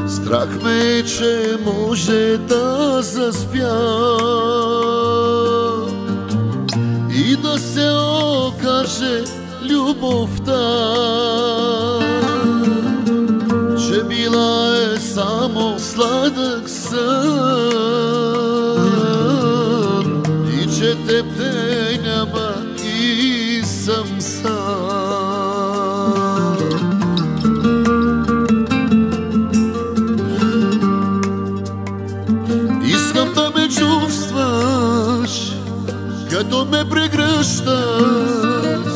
Страх ме, че може да заспя и да се окаже любовта, че била е само сладък сън и че теб те няма и съм сам. Искам да ме чувстваш, като ме прегръщаш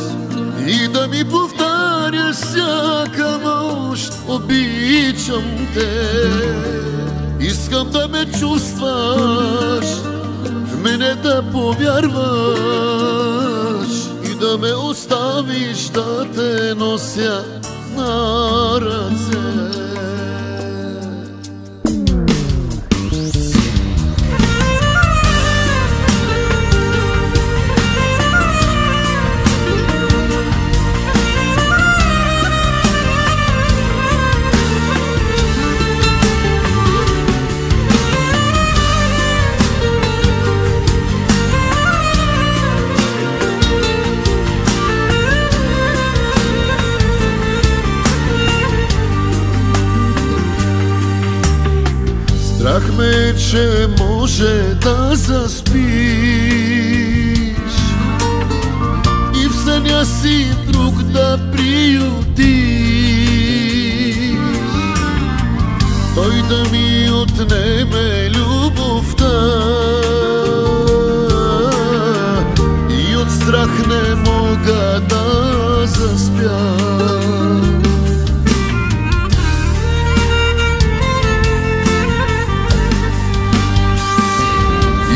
и да ми повтаряш всяка нощ: обичам те. Искам да ме чувстваш, в мене да повярваш и да ме оставиш да те нося на ръце. Страх ме, че може да заспиш и в съня си друг да приютиш, той да ми отнеме любовта и от страх не мога да заспя.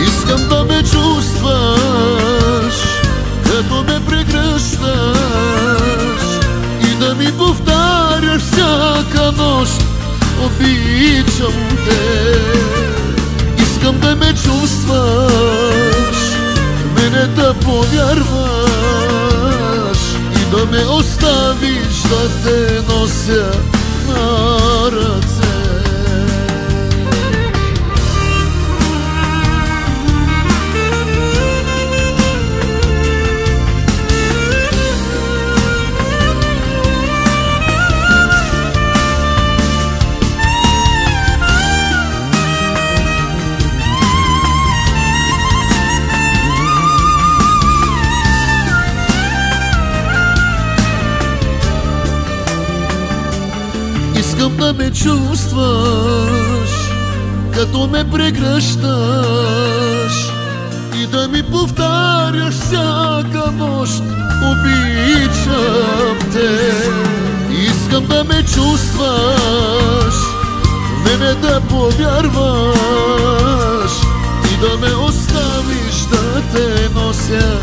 Искам да ме чувстваш, като ме прегръщаш и да ми повтаряш всяка нощ: обичам те. Искам да ме чувстваш, в мене да повярваш и да ме оставиш да те нося на ръце. Искам да ме чувстваш, като ме прегръщаш и да ми повтаряш всяка нощ: обичам те. Искам да ме чувстваш, в мене да повярваш и да ме оставиш да те нося